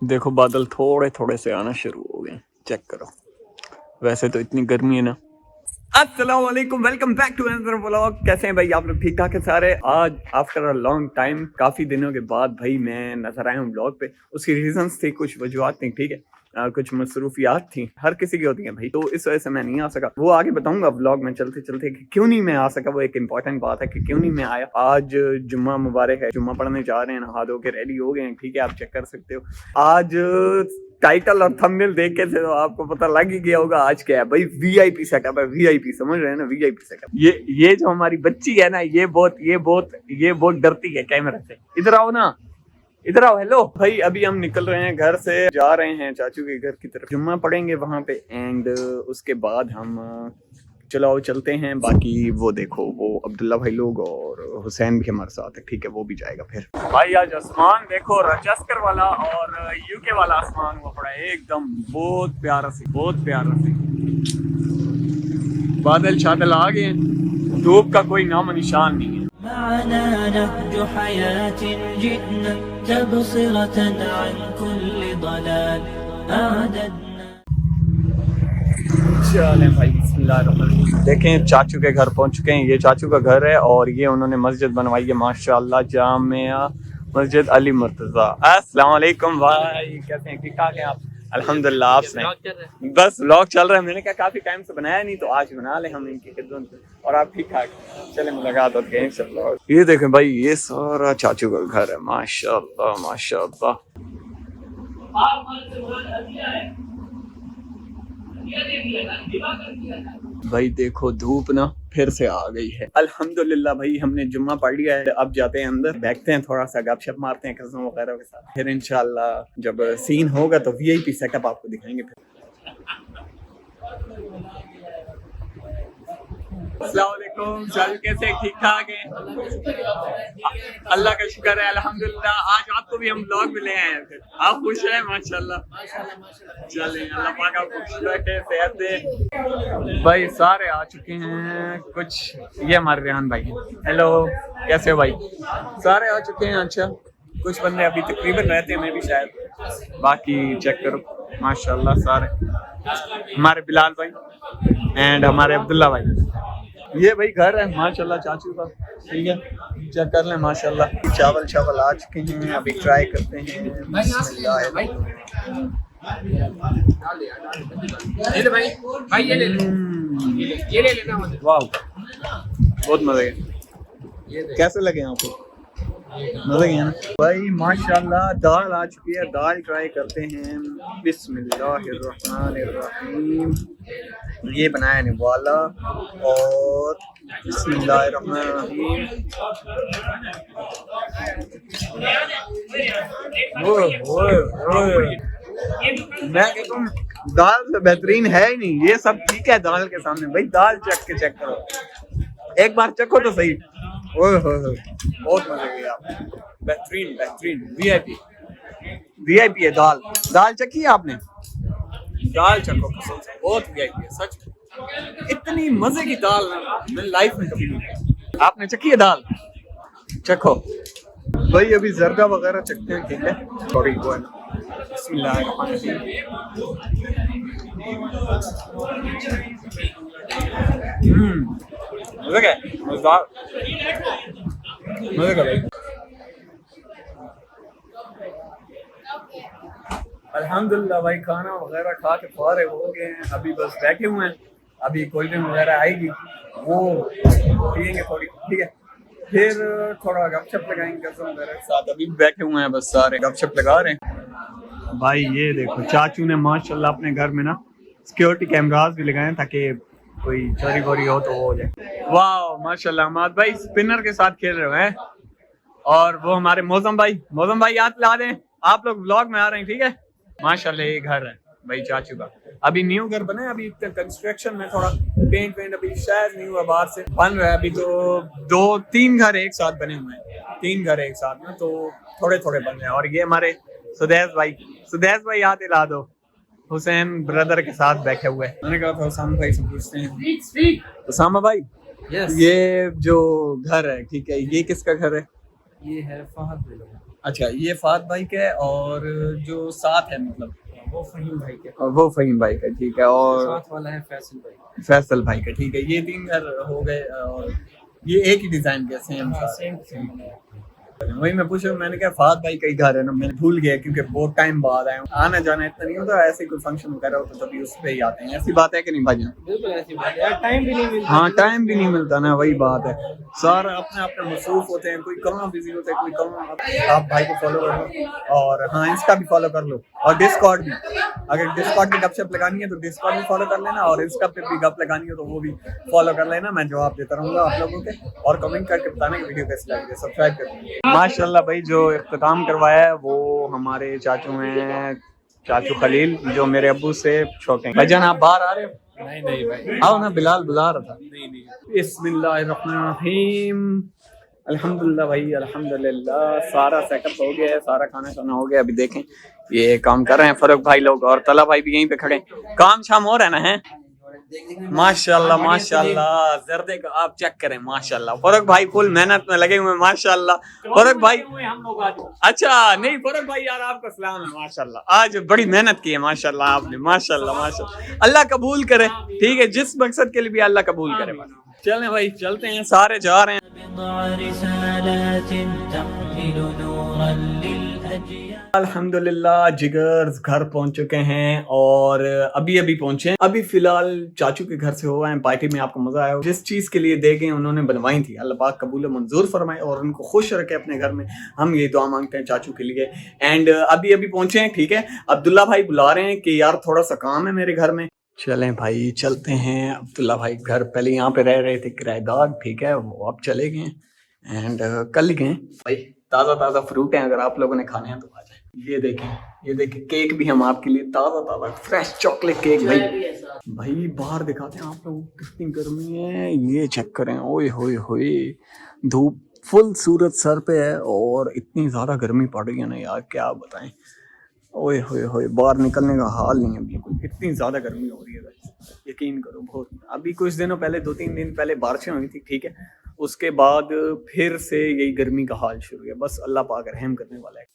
देखो बादल थोड़े थोड़े से आना शुरू हो गए, चेक करो। वैसे तो इतनी गर्मी है ना। अस्सलाम वालेकुम, welcome back to another vlog. कैसे हैं भाई आप लोग? ठीक ठाक है सारे। आज आफ्टर अ लॉन्ग टाइम, काफ़ी दिनों के बाद भाई मैं नजर आया हूँ ब्लॉग पे। उसकी रीजंस थी, कुछ वजूहत थी, ठीक है। कुछ मसरूफियात थी, हर किसी की होती हैं भाई, तो इस वजह से मैं नहीं आ सका। वो आगे बताऊंगा ब्लॉग में चलते चलते कि क्यों नहीं मैं आ सका। वो एक इंपॉर्टेंट बात है कि क्यों नहीं मैं आया। आज जुम्मा मुबारक है, जुम्मा पढ़ने जा रहे हैं, नहा धो के रेडी हो गए हैं, ठीक है, आप चेक कर सकते हो। आज टाइटल और थंबनेल देख के तो आपको पता लग ही गया होगा आज क्या है भाई। वीआईपी सेटअप है, वीआईपी, समझ रहे हैं ना, वीआईपी सेटअप। ये जो हमारी बच्ची है ना, ये बहुत डरती है कैमरा से। इधर आओ ना, इधर आओ। हेलो भाई, अभी हम निकल रहे हैं घर से, जा रहे हैं चाचू के घर की तरफ, जुम्मा पढ़ेंगे वहां पे। एंड उसके बाद हम चलो चलते हैं। बाकी वो देखो, वो अब्दुल्ला भाई लोग और हुसैन भी हमारे साथ है, ठीक है, वो भी जाएगा फिर। भाई आज आसमान देखो, रचस्कर वाला और यूके वाला आसमान हुआ पड़ा है एकदम, बहुत प्यारा सी, बहुत प्यारा सी। बादल छादल आ गए हैं, धूप का कोई नाम निशान नहीं है। चलें भाई, बिस्मिल्लाह। देखें चाचू के घर पहुंच चुके हैं। ये चाचू का घर है और ये उन्होंने मस्जिद बनवाई है माशाल्लाह, जामिया मस्जिद अली मुर्तजा। अस्सलाम वालेकुम भाई, कैसे हैं? ठीक ठाक हैं आप? अल्हम्दुलिल्लाह। आप सुनाएं? बस व्लॉग चल रहा है, मैंने कहा काफी टाइम से बनाया नहीं, तो आज बना ले हम इनकी खिदमत में। और आप ठीक ठाक? चले मुलाकात होती है इंशाल्लाह। ये देखें भाई, ये सारा चाचू का घर है, माशाल्लाह माशाल्लाह। भाई देखो धूप ना फिर से आ गई है। अल्हम्दुलिल्लाह भाई, हमने जुम्मा पढ़ लिया है। अब जाते हैं अंदर, बैठते हैं, थोड़ा सा गपशप मारते हैं कज़नों वगैरह के साथ। फिर इंशाल्लाह जब सीन होगा तो वीआईपी सेटअप आपको दिखाएंगे फिर। अस्सलाम वालेकुम, चाचू कैसे? ठीक ठाक है, अल्लाह का शुक्र है, अल्हम्दुलिल्लाह। आज आपको भी हम ब्लॉग में ले आए हैं, फिर आप खुश हैं? माशाल्लाह। चलें, अल्लाह पाक आपको खुश रखे, सेहत दे। भाई सारे आ चुके हैं, कुछ ये हमारे रेहान भाई हैं। हेलो, कैसे हो भाई? सारे आ चुके हैं। अच्छा, कुछ बंदे अभी तकरीबन रहते हैं, मैं भी शायद। बाकी चेक करो माशाल्लाह सारे। हमारे बिलाल भाई एंड हमारे अब्दुल्ला भाई। ये भाई घर है माशाल्लाह चाचू का, ठीक है, चेक कर लें माशाल्लाह। चावल चावल आ चुके हैं, अभी ट्राई करते हैं। वाह, बहुत मजे के। कैसे लगे आपको? मजे के हैं ना भाई माशाल्लाह। दाल आ चुकी है, दाल ट्राई करते हैं। बिस्मिल्लाहिर्रहमानिर्रहीम। ये बनाया निवाला और बिस्मिल्लाहिर्रहमानिर्रहीम। मैं कहता हूँ दाल तो बेहतरीन है ही नहीं, ये सब ठीक है दाल के सामने। भाई दाल चख के चेक करो, एक बार चखो तो सही। ओए होए, बहुत मजे के आप, बेहतरीन बेहतरीन। वीआईपी वीआईपी है दाल। दाल चखी है आपने? दाल चखो, बहुत वीआईपी है सच। इतनी मजे की दाल मैंने लाइफ में कभी नहीं। आपने चखी है दाल? चखो भाई, अभी जर्दा वगैरह चखते हैं, ठीक है। सॉरी, वो है ना, बिस्मिल्लाहिर्रहमानिर्रहीम। मजे का, मजेदार, मजे का भाई। अल्हम्दुलिल्लाह भाई, खाना वगैरह खा के फारिग हो गए हैं, अभी बस बैठे हुए हैं। अभी कोल्ड ड्रिंक वगैरह आएगी, वो पियेंगे थोड़ी, ठीक है, फिर थोड़ा गपशप लगाएंगे कज़न वगैरह के साथ। अभी बैठे हुए हैं, बस सारे गपशप लगा रहे हैं। भाई ये देखो चाचू ने माशाल्लाह अपने घर में ना सिक्योरिटी कैमरास भी लगाए हैं, ताकि कोई चोरी वोरी हो तो वो हो जाए। वाह माशाल्लाह, हमारे भाई स्पिनर के साथ खेल रहे हैं। और वो हमारे मौसम भाई याद ला दें, आप लोग व्लॉग में आ रहे हैं, ठीक है। माशाल्लाह ये घर है भाई चाचू का, अभी न्यू घर बना है, अभी कंस्ट्रक्शन में, थोड़ा पेंट अभी शायद नहीं हुआ, बाहर से बन रहा है। अभी तो 2-3 घर एक साथ बने हुए हैं, 3 घर एक साथ में, तो थोड़े थोड़े बन रहे हैं। और ये हमारे सुदेश भाई याद दिला दो, हुसैन ब्रदर के साथ बैठे हुए। मैंने कहा था उसामा भाई से पूछते हैं। उसामा भाई, ये जो घर है, ठीक है, ये किसका घर है? ये है फहद बिलो। अच्छा, ये फात भाई का है और जो साथ है मतलब वो फहीम भाई के और वो फहीम भाई का, ठीक है। और साथ वाला है फैसल भाई। फैसल भाई का, ठीक है। ये 3 घर हो गए और ये एक ही डिजाइन के सेम हाँ, सारे। सेम सेम बनाया। वही मैं पूछ रहा हूँ, मैंने कहा फात भाई कई घर है ना, मैंने भूल गया क्योंकि बहुत टाइम बाद आया हूँ। आना जाना इतना नहीं होता, ऐसे कोई फंक्शन वगैरह हो तो तभी उस पे ही आते हैं। ऐसी बात है कि नहीं भाई? बिल्कुल ऐसी बात है यार, टाइम भी नहीं मिलता। हाँ, टाइम भी नहीं मिलता ना, वही बात है। सारा अपने अपने मसरूफ होते हैं, कोई कहाँ बिजी होता है, कोई कहाँ। आप भाई को फॉलो कर लो और हाँ, इंस्टा भी फॉलो कर लो और डिस्कॉर्ड भी। अगर डिस्कॉर्ड पे गपशप लगानी है तो डिस्कॉर्ड भी फॉलो कर लेना और इंस्टा पे भी गप लगानी है तो वो भी फॉलो कर लेना। मैं जवाब देता रहूंगा आप लोगों के और कमेंट करके बताना कि वीडियो कैसी लगी है। सब्सक्राइब कर माशाल्लाह भाई, जो इख्तिताम करवाया है वो हमारे चाचू हैं, चाचू खलील, जो मेरे अब्बू से छोटे हैं। भाईजान आप बाहर आ रहे हो? नहीं नहीं भाई, आओ ना, बिलाल बुला रहा था। नहीं नहीं। बिस्मिल्लाहिर्रहमानिर्रहीम। अल्हम्दुलिल्लाह भाई, अल्हम्दुलिल्लाह। सारा सेटअप हो गया है, सारा खाना खाना हो गया। अभी देखें ये काम कर रहे हैं फरूक भाई लोग और तला भाई भी यहीं पे खड़े हैं। काम शाम हो रहा है ना? है माशाल्लाह माशाल्लाह। जर्दे का आप चेक करें माशाल्लाह। फरूक भाई फुल मेहनत में लगे हुए हैं माशाल्लाह। फरूक भाई हम लोग आज अच्छा नहीं, फरूक भाई यार आपका सलाम है माशाल्लाह। आज बड़ी मेहनत की है माशाल्लाह आपने, माशाल्लाह माशाल्लाह। अल्लाह कबूल करे, ठीक है, जिस मकसद के लिए भी अल्लाह कबूल करे। चलें भाई, चलते हैं, सारे जा रहे हैं। अल्हम्दुलिल्लाह जिगर्स घर पहुंच चुके हैं और अभी अभी पहुंचे हैं। अभी फिलहाल चाचू के घर से हुआ है पार्टी में। आपको मजा आया? जिस चीज के लिए दे गए उन्होंने बनवाई थी, अल्लाह पाक कबूल मंजूर फरमाए और उनको खुश रखे अपने घर में। हम ये दुआ मांगते हैं चाचू के लिए। एंड अभी अभी पहुंचे हैं, ठीक है। अब्दुल्ला भाई बुला रहे हैं कि यार थोड़ा सा काम है मेरे घर में। चलें भाई चलते हैं। अब्दुल्ला भाई घर पहले यहाँ पे रह रहे थे किराएदार, ठीक है, वो अब चले गए एंड कल गए भाई। ताज़ा ताज़ा फ्रूट हैं, अगर आप लोगों ने खाने हैं तो आ जाए। ये देखें, ये देखें, केक भी हम आपके लिए ताज़ा ताज़ा फ्रेश चॉकलेट केक भाई। भाई बाहर दिखाते हैं आप लोगों को कितनी गर्मी है, ये चेक करें। ओए होए होए, धूप फुल सूरज सर पे है और इतनी ज़्यादा गर्मी पड़ रही है ना यार, क्या बताएं। ओए होए होए, बाहर निकलने का हाल नहीं है बिल्कुल, इतनी ज़्यादा गर्मी हो रही है भाई, यकीन करो बहुत। अभी कुछ दिनों पहले, 2-3 दिन पहले बारिशें हुई थी, ठीक है, उसके बाद फिर से यही गर्मी का हाल शुरू है। बस अल्लाह पाक रहम करने वाला है।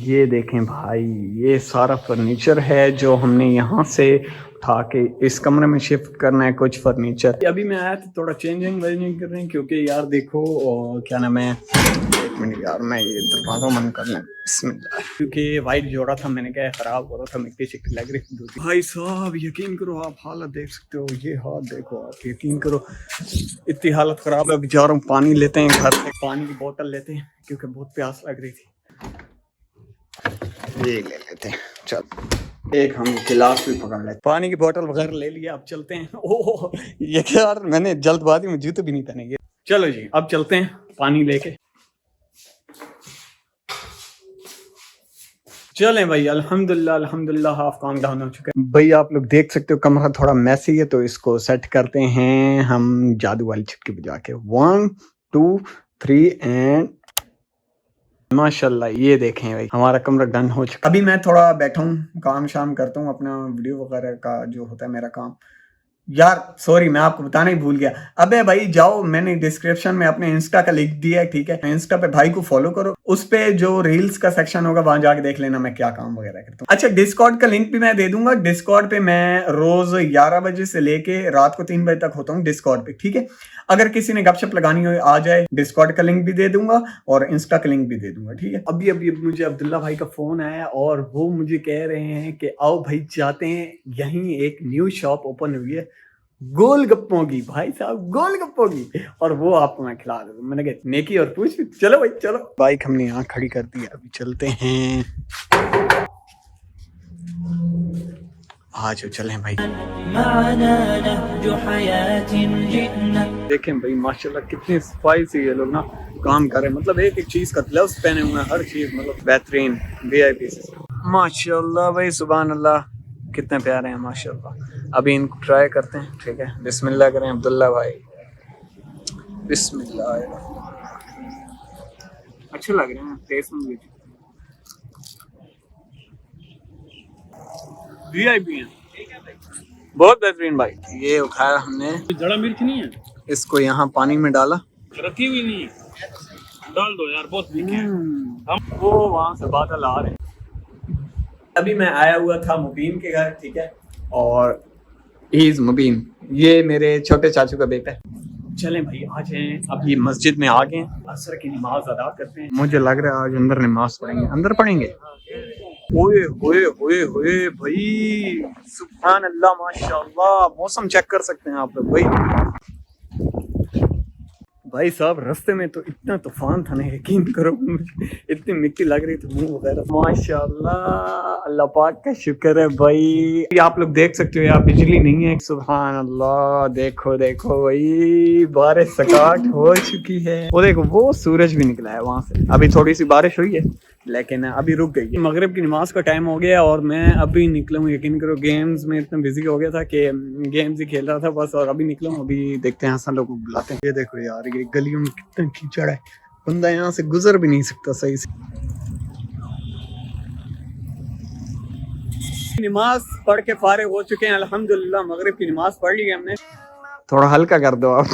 ये देखें भाई, ये सारा फर्नीचर है जो हमने यहाँ से उठा के इस कमरे में शिफ्ट करना है। कुछ फर्नीचर अभी मैं आया था, थोड़ा चेंजिंग वेंजिंग कर रहे हैं क्योंकि यार देखो क्या नाम है, एक मिनट यार मैं ये दरवाजा बंद कर लें, बिस्मिल्लाह। क्योंकि वाइट जोड़ा था, मैंने क्या खराब हो रहा था, मिट्टी चिट्टी लग रही थी। भाई साहब यकीन करो, आप हालत देख सकते हो, ये हाथ देखो आप, यकीन करो इतनी हालत खराब है। अभी जा रहा हूँ, पानी लेते हैं घर से, पानी की बोतल लेते हैं क्योंकि बहुत प्यास लग रही थी। ये ले लेते हैं, चल एक हम गिलास भी पकड़ लेते, पानी की बोतल वगैरह ले लिया। अब चलते हैं। ओह ये क्या यार, मैंने जल्दबाजी में जूते भी नहीं पहने। चलो जी अब चलते हैं पानी लेके। चलें भाई, अल्हम्दुलिल्लाह अल्हम्दुलिल्लाह हाफ काम डाउन हो चुका है। भाई आप लोग देख सकते हो कमरा थोड़ा मैसी है तो इसको सेट करते हैं हम जादू वाली छुटकी बजा के। 1 2 3 एंड माशाल्लाह। ये देखें भाई हमारा कमरा डन हो चुका। अभी मैं थोड़ा बैठा हूँ, काम शाम करता हूँ, अपना वीडियो वगैरह का जो होता है मेरा काम। यार सॉरी मैं आपको बताना ही भूल गया। अबे भाई जाओ, मैंने डिस्क्रिप्शन में अपने इंस्टा का लिंक दिया है, ठीक है, इंस्टा पे भाई को फॉलो करो। उस पे जो रील्स का सेक्शन होगा वहां जाके देख लेना मैं क्या काम वगैरह करता हूँ। अच्छा डिस्कॉर्ड का लिंक भी मैं दे दूंगा। डिस्कॉर्ड पे मैं रोज 11 बजे से लेके रात को 3 बजे तक होता हूँ डिस्कॉर्ड पे, ठीक है। अगर किसी ने गपशप लगानी हो आ जाए, डिस्कॉर्ड का लिंक भी दे दूंगा और इंस्टा का लिंक भी दे दूंगा, ठीक है। अभी अभी मुझे अब्दुल्ला भाई का फोन आया और वो मुझे कह रहे हैं कि आओ भाई चाहते हैं, यहीं एक न्यू शॉप ओपन हुई है गोलगप्पों की, भाई साहब गोलगप्पों की, और वो आपको मैं खिला दूँ। मैंने कहा नेकी और पूछ। चलो भाई चलो, बाइक हमने यहाँ खड़ी कर दी है, अभी चलते हैं। आज चलें भाई। देखें भाई माशाल्लाह कितनी सफाई से ये लोग ना काम कर रहे हैं, मतलब एक एक चीज का ग्लव्स पहने हुए हैं, हर चीज मतलब बेहतरीन VIP से माशाल्लाह भाई। सुभान अल्लाह, कितने प्यारे हैं माशाल्लाह। अभी इनको ट्राई करते हैं, ठीक है। बिस्मिल्लाह करें अब्दुल्ला भाई, बिस्मिल्लाह। अच्छे लग रहे हैं, टेस्ट में भी VIP हैं, बहुत बेहतरीन भाई। ये उठाया हमने, जड़ा मिर्च नहीं है, इसको यहाँ पानी में डाला, रखी हुई नहीं है, डाल दो यार, बहुत वीक है। वो वहां से बादल आ रहे हैं। अभी मैं आया हुआ था मुबीन के घर, ठीक है, और इज मुबीन, ये मेरे छोटे चाचू का बेटा है। चलें भाई आ जाएं, अब ये मस्जिद में आ गए हैं, असर की नमाज अदा करते हैं। मुझे लग रहा है आज अंदर नमाज पढ़ेंगे, अंदर पढ़ेंगे। ओए होए होए होए भाई, सुभान अल्लाह माशाअल्लाह, मौसम चेक कर सकते हैं आप लोग भाई साहब रास्ते में तो इतना तूफान था ना, यकीन करो इतनी मिट्टी लग रही थी मुंह वगैरह। माशाल्लाह, अल्लाह पाक का शुक्र है भाई। आप लोग देख सकते हो यहाँ बिजली नहीं है, सुभान अल्लाह। देखो देखो भाई, बारिश स्टार्ट हो चुकी है। वो देखो वो सूरज भी निकला है वहां से। अभी थोड़ी सी बारिश हुई है लेकिन अभी रुक गई है। मगरिब की नमाज का टाइम हो गया और मैं अभी निकला हूँ। यकीन करो गेम्स में इतना बिजी हो गया था कि गेम्स ही खेल रहा था बस, और अभी निकला हूँ। अभी देखते हैं हसन लोग को बुलाते हैं। ये देखो यार, ये गलियों में कितना कीचड़ है, बंदा यहाँ से गुजर भी नहीं सकता सही से। नमाज पढ़ के फारिग हो चुके हैं अल्हम्दुलिल्लाह। मगरिब की नमाज पढ़ ली है हमने। थोड़ा हल्का कर दो आप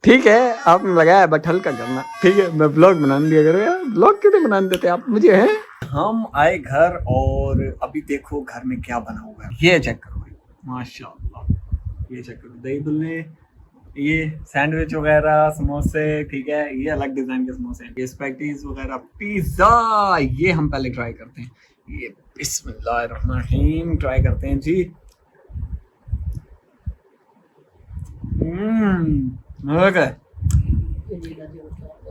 ठीक है, आपने लगाया बट हल्का करना, ठीक है। मैं ब्लॉग बनाने दिया करो यार, ब्लॉग क्यों नहीं बनाने देते आप मुझे, हैं? हम आए घर और अभी देखो घर में क्या बना हुआ है, ये चेक करो भाई माशाल्लाह। ये चेक करो, दही भल्ले, ये सैंडविच वगैरह, समोसे, ठीक है, ये अलग डिजाइन के समोसे, ये स्पैगेटीज वगैरह, पिज्जा, ये हम पहले ट्राई करते हैं। ये बिस्मिल्लाहिर्रहमानिर्रहीम ट्राई करते हैं जी। मजा है,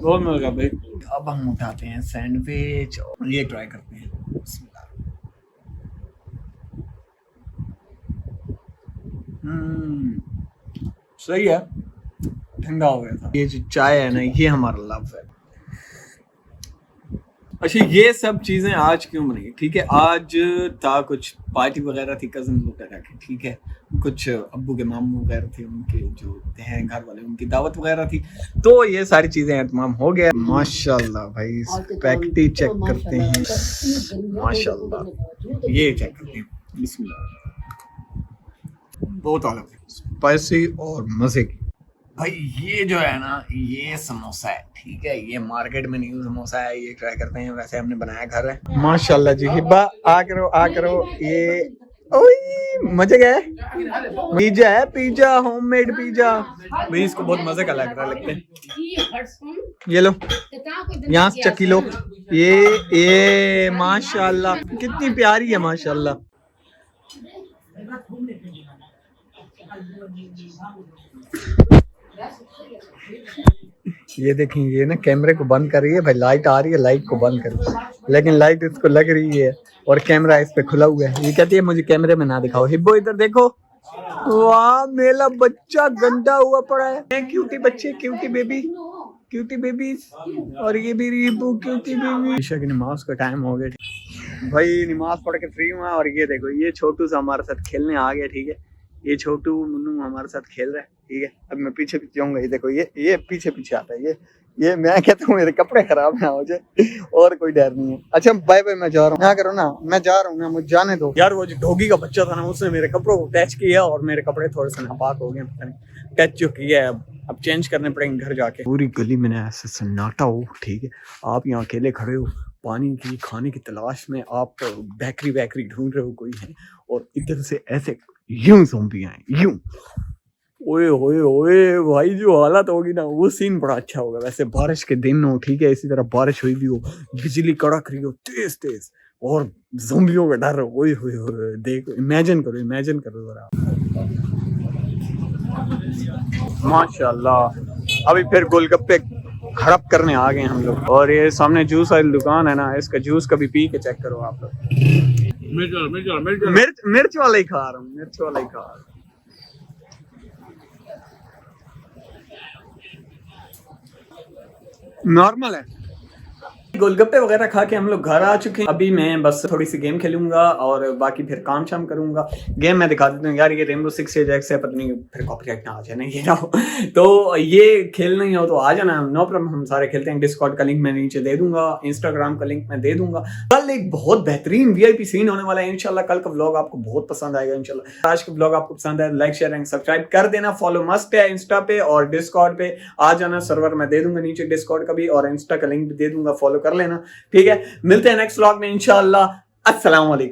बहुत मजा भाई। अब हम उठाते हैं सैंडविच और ये ट्राई करते हैं। सही है, ठंडा हो गया था। ये जो चाय है ना, ये हमारा लव है। अच्छा ये सब चीजें आज क्यों बनी, ठीक है, आज था कुछ पार्टी वगैरह थी कजन वगैरह की, ठीक है, कुछ अब्बू के मामू वगैरह थे, उनके जो हैं घर वाले, उनकी दावत वगैरह थी, तो ये सारी चीजें एहतमाम हो गया। माशाल्लाह भाई, स्पैगेटी चेक करते हैं, माशाल्लाह ये चेक करते हैं, बिस्मिल्लाह, बहुत अलग स्पाइसी और मजे की। भाई ये जो है ना, ये समोसा है, ठीक है, ये मार्केट में न्यू समोसा है, ये ट्राई करते हैं। वैसे हमने बनाया घर है। माशाल्लाह जी, हिब्बा आ करो। ये ओए मजे गए, पिज्जा है, पिज्जा होममेड पिज्जा भाई, इसको बहुत मजे का लग रहा है लगता है। ये लो, यहाँ से चक्की लो। ये माशाल्लाह कितनी प्यारी है माशाल्लाह। ये देखें, ये ना कैमरे को बंद कर रही है भाई, लाइट आ रही है, लाइट को बंद कर, लेकिन लाइट इसको लग रही है और कैमरा इस पे खुला हुआ है। ये कहती है मुझे कैमरे में ना दिखाओ। हिब्बो इधर देखो, वाह मेरा बच्चा गंदा हुआ पड़ा है। क्यूटी बच्चे, क्यूटी बेबी, और ये भी हिब्बो क्यूटी बेबी। ईशा की नमाज का टाइम हो गया भाई, नमाज पढ़ के फ्री हुआ। और ये देखो, ये छोटू सा हमारे साथ खेलने आ गया, ठीक है, ये छोटू मुन्नू हमारे साथ खेल रहा है, ठीक है। अब मैं पीछे जाऊंगा, ये देखो, ये पीछे आता है, ये मैं कहता हूँ मेरे कपड़े खराब ना हो जाए, और कोई डर नहीं है। अच्छा बाय बाय, मैं जा रहा हूँ, क्या करो ना, मैं जा रहा हूँ ना, मुझे जाने दो यार। वो जो डॉगी का बच्चा था ना, उसने मेरे कपड़ों को टच किया और मेरे कपड़े थोड़े से नापाक हो गए, पता नहीं टच जो किया है, अब चेंज करने पड़ेंगे घर जाके। पूरी गली में ना ऐसे सन्नाटा हो, ठीक है, आप यहाँ अकेले खड़े हो पानी की खाने की तलाश में, आप बेकरी ढूंढ रहे हो, कोई है, और इधर से ऐसे यूं ज़ॉम्बी आए, यूं। ओए ओए ओए भाई, जो हालत होगी ना, वो सीन बड़ा अच्छा होगा। वैसे बारिश के दिन हो, ठीक है, इसी तरह बारिश हुई भी हो, बिजली कड़क रही हो तेज और ज़ॉम्बियों का डर हो, ओए होए होए, देखो, इमेजिन करो जरा। माशाल्लाह, अभी फिर गोलगप्पे हड़प करने आ गए हम लोग। और ये सामने जूस वाली दुकान है ना, इसका जूस कभी पी के चेक करो आप लोग। मिर्च वाला ही खा रहा हूँ, नॉर्मल है। गोलगप्पे वगैरह खा के हम लोग घर आ चुके हैं। अभी मैं बस थोड़ी सी गेम खेलूंगा और बाकी फिर काम शाम करूंगा। गेम मैं दिखा देता हूँ यार, ये रेनबो सिक्स सिएज है, पता नहीं फिर कॉपीराइट ना आ जाए, नहीं ना हो तो ये खेलना ही हो तो आ जाना, नो प्रॉब्लम, हम सारे खेलते हैं। डिस्कॉर्ड का लिंक मैं नीचे दे दूंगा, इंस्टाग्राम का लिंक मैं दे दूंगा। कल एक बहुत बेहतरीन वीआईपी सीन होने वाला है इंशाल्लाह। कल का व्लॉग आपको बहुत पसंद आएगा इंशाल्लाह। आज का व्लॉग आपको पसंद है, लाइक शेयर एंड सब्सक्राइब कर देना। फॉलो मस्ट है इंस्टा पे और डिस्कॉर्ड पे आ जाना। सर्वर मैं दे दूंगा नीचे डिस्कॉर्ड का भी और इंस्टा का लिंक भी दे दूंगा, फॉलो कर लेना। ठीक है, मिलते हैं नेक्स्ट व्लॉग में इंशाल्लाह। अस्सलाम वालेकुम।